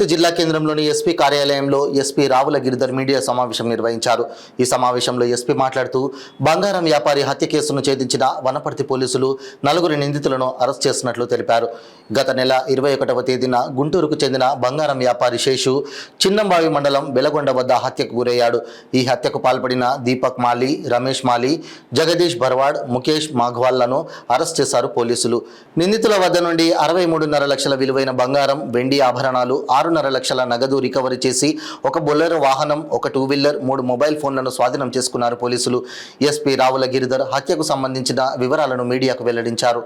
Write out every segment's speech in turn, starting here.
వనపర్తి జిల్లా కేంద్రంలోని ఎస్పీ కార్యాలయంలో ఎస్పీ రావుల గిరిధర్ మీడియా సమావేశం నిర్వహించారు. ఈ సమావేశంలో ఎస్పీ మాట్లాడుతూ బంగారం వ్యాపారి హత్య కేసును ఛేదించిన వనపర్తి పోలీసులు 4 నిందితులను అరెస్ట్ చేసినట్లు తెలిపారు. గత నెల 21వ తేదీన గుంటూరుకు చెందిన బంగారం వ్యాపారి శేషు చిన్నంబావి మండలం బెలగొండ వద్ద హత్యకు గురయ్యాడు. ఈ హత్యకు పాల్పడిన దీపక్ మాలి, రమేష్ మాలి, జగదీష్ భర్వాడ్, ముఖేష్ మాఘవాల్లను అరెస్ట్ చేశారు పోలీసులు. నిందితుల వద్ద నుండి 63.5 లక్షల విలువైన బంగారం, వెండి ఆభరణాలు, 6.5 లక్షల నగదు రికవరీ చేసి ఒక బొలెరో వాహనం, ఒక 2 వీలర్, 3 మొబైల్ ఫోన్లను స్వాధీనం చేసుకున్నారు పోలీసులు. ఎస్పీ రావుల గిరిధర్ హత్యకు సంబంధించిన వివరాలను మీడియాకు వెల్లడించారు.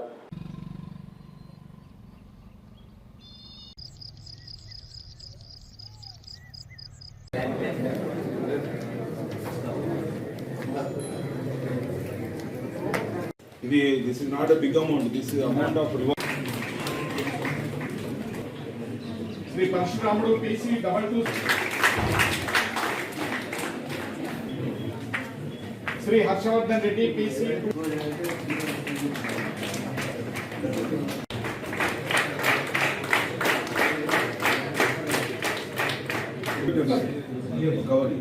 This is not a big amount. This is amount of reward. Sri Parshuramudu PC 22. Sri Harshavardhan Reddy PC. Covery.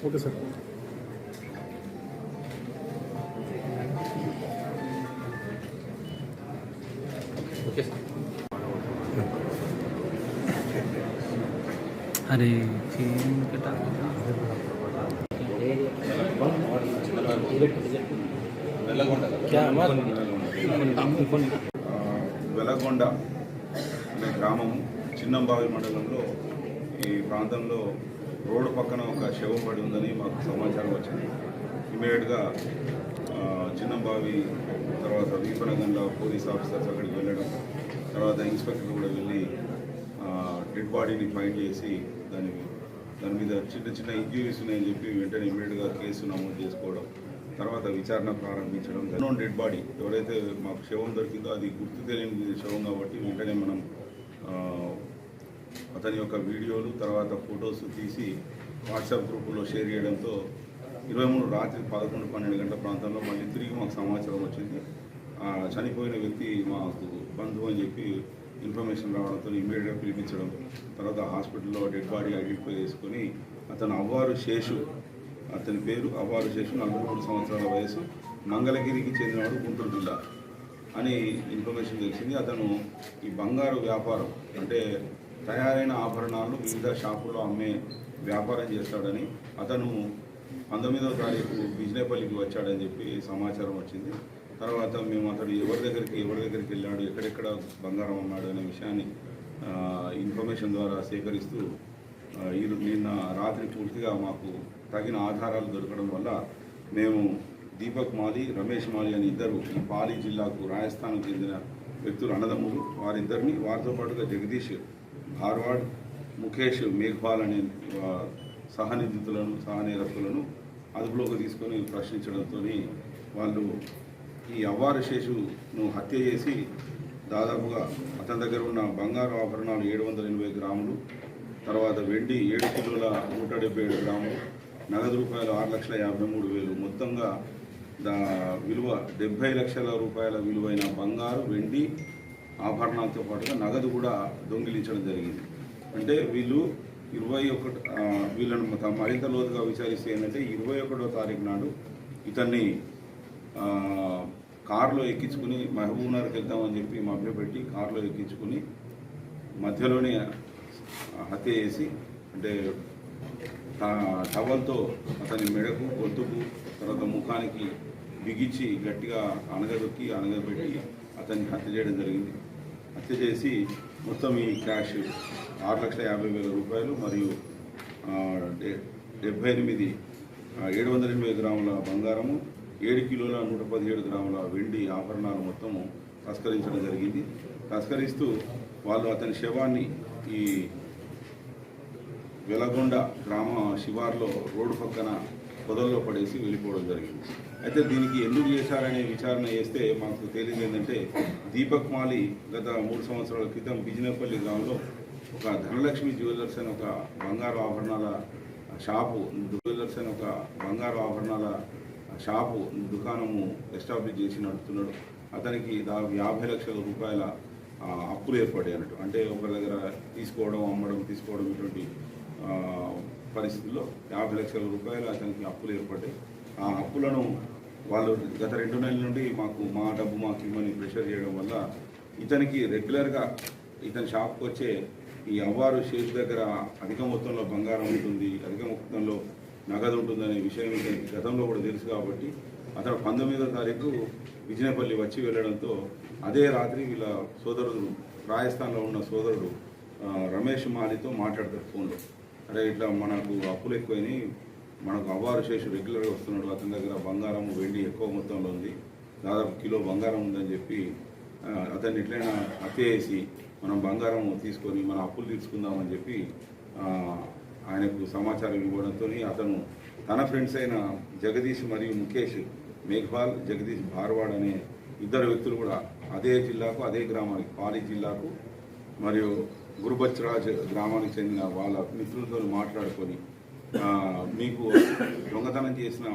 Okay, sir. Okay, sir. अरे వెలగొండ అనే గ్రామము చిన్నంబావి మండలంలో ఈ ప్రాంతంలో రోడ్డు పక్కన ఒక శవం పడి ఉందని మాకు సమాచారం వచ్చింది. ఇమీడియట్గా చిన్నంబావి తర్వాత వీపనగంలో పోలీస్ ఆఫీసర్స్ అక్కడికి వెళ్ళడం, తర్వాత ఇన్స్పెక్టర్ కూడా వెళ్ళి డెడ్ బాడీని ఫైండ్ చేసి దాని మీద చిన్న చిన్న ఇంజ్యూరీస్ ఉన్నాయని చెప్పి వెంటనే ఇమీడియట్గా కేసు నమోదు చేసుకోవడం, తర్వాత విచారణ ప్రారంభించడం. డెడ్ బాడీ ఎవరైతే మాకు శవం దొరికిందో అది గుర్తు తెలియని శవం కాబట్టి వెంటనే మనం అతని యొక్క వీడియోలు తర్వాత ఫొటోస్ తీసి వాట్సాప్ గ్రూపులో షేర్ చేయడంతో 23 రాత్రి 11-12 గంటల ప్రాంతంలో మళ్ళీ తిరిగి మాకు సమాచారం వచ్చింది. చనిపోయిన వ్యక్తి మాకు బంధువు అని చెప్పి ఇన్ఫర్మేషన్ రావడంతో ఇమీడియట్గా పిలిపించడం, తర్వాత హాస్పిటల్లో డెడ్ బాడీ ఐడెంటిఫై చేసుకొని అతను అవ్వారు శేషు, అతని పేరు అవ్వారు శేషు, 43 సంవత్సరాల వయసు, మంగళగిరికి చెందినవాడు, గుంటూరు జిల్లా అని ఇన్ఫర్మేషన్ తెలిసింది. అతను ఈ బంగారు వ్యాపారం అంటే తయారైన ఆభరణాలు వివిధ షాపుల్లో అమ్మే వ్యాపారం చేస్తాడని, అతను 19వ తారీఖు బిజినేపల్లికి వచ్చాడని చెప్పి సమాచారం వచ్చింది. తర్వాత మేము అతడు ఎవరి దగ్గరికి వెళ్ళాడు, ఎక్కడెక్కడ బంగారం అమ్మాడు అనే విషయాన్ని ఇన్ఫర్మేషన్ ద్వారా సేకరిస్తూ నిన్న రాత్రి పూర్తిగా మాకు తగిన ఆధారాలు దొరకడం వల్ల మేము దీపక్ మాలి, రమేష్ మాలి అని ఇద్దరు ఈ పాలి జిల్లాకు రాజస్థాన్కు చెందిన వ్యక్తులు అన్నదమ్ములు, వారిద్దరిని వారితో పాటుగా జగదీష్ భార్వాడ్, ముఖేష్ మేఘ్వాల్ అనే సహనేరస్తులను అదుపులోకి తీసుకొని ప్రశ్నించడంతో వాళ్ళు ఈ అవ్వారు శేషును హత్య చేసి దాదాపుగా అతని దగ్గర ఉన్న బంగారు ఆభరణాలు 780 గ్రాములు, తర్వాత వెండి 7 కిలోల 177 గ్రాములు, నగదు రూపాయలు 6,53,000, మొత్తంగా విలువ 70 లక్షల రూపాయల విలువైన బంగారు, వెండి ఆభరణాలతో పాటుగా నగదు కూడా దొంగిలించడం జరిగింది. అంటే వీళ్ళను మరింత లోతుగా విచారిస్తే ఏంటంటే 21వ తారీఖు నాడు ఇతన్ని కారులో ఎక్కించుకుని మహబూబ్నగర్కి వెళ్తామని చెప్పి మభ్యపెట్టి కారులో ఎక్కించుకుని మధ్యలోనే హత్య చేసి అంటే టవల్తో అతని మెడకు గొంతుకు తర్వాత ముఖానికి బిగించి గట్టిగా అనగబెట్టి అతన్ని హత్య చేయడం జరిగింది. హత్య చేసి మొత్తం ఈ క్యాష్ 6,50,000 రూపాయలు మరియు 708 గ్రాముల బంగారము, 7 కిలోల 117 గ్రాముల వెండి ఆభరణాలు మొత్తము తస్కరించడం జరిగింది. తస్కరిస్తూ వాళ్ళు అతని శవాన్ని ఈ వెలగొండ గ్రామ శివార్లో రోడ్డు పక్కన పొదల్లో పడేసి వెళ్ళిపోవడం జరిగింది. అయితే దీనికి ఎందుకు చేశారనే విచారణ చేస్తే మాకు తేలింది ఏంటంటే దీపక్ మాలి గత 3 సంవత్సరాల క్రితం బిజినపల్లి గ్రామంలో ఒక ధనలక్ష్మి జ్యువెలర్స్ అని ఒక బంగారు ఆభరణాల షాపు దుకాణము ఎస్టాబ్లిష్ చేసి నడుపుతున్నాడు. అతనికి దాదాపు 50 లక్షల రూపాయల అప్పులు ఏర్పడాయి అన్నట్టు. అంటే ఒకరి దగ్గర తీసుకోవడం ఇటువంటి పరిస్థితుల్లో 50 లక్షల రూపాయలు అతనికి అప్పులు ఏర్పడ్డాయి. ఆ అప్పులను వాళ్ళు గత 2 నెలల నుండి మా డబ్బు మాకు ఇవ్వమని ప్రెషర్ చేయడం వల్ల ఇతనికి రెగ్యులర్గా ఇతని షాప్కి వచ్చే ఈ అవ్వారు షేక్ దగ్గర అధిక మొత్తంలో బంగారం ఉంటుంది, అధిక మొత్తంలో నగదు ఉంటుందనే విషయం ఇతనికి గతంలో కూడా తెలుసు. కాబట్టి అతను 19వ తారీఖు విజయపల్లి వచ్చి వెళ్ళడంతో అదే రాత్రి వీళ్ళ సోదరుడు రాజస్థాన్లో ఉన్న సోదరుడు రమేష్ మాలితో మాట్లాడతారు ఫోన్లో. అరే ఇట్లా మనకు అప్పులు ఎక్కువైనాయి, మనకు అవ్వారు శేషు రెగ్యులర్గా వస్తున్నాడు, అతని దగ్గర బంగారం వెండి ఎక్కువ మొత్తంలో ఉంది, దాదాపు కిలో బంగారం ఉందని చెప్పి అతన్ని ఎట్లయినా హత్య చేసి మనం బంగారం తీసుకొని మన అప్పులు తీసుకుందామని చెప్పి ఆయనకు సమాచారం ఇవ్వడంతో అతను తన ఫ్రెండ్స్ అయిన జగదీష్ మరియు ముఖేష్ మేఘ్వాల్, జగదీష్ భార్వాడ్ అనే 2 వ్యక్తులు కూడా అదే జిల్లాకు, అదే గ్రామానికి, పాలి జిల్లాకు మరియు గురుబచ్రాజ్ గ్రామానికి చెందిన వాళ్ళ మిత్రులతో మాట్లాడుకొని మీకు దొంగతనం చేసిన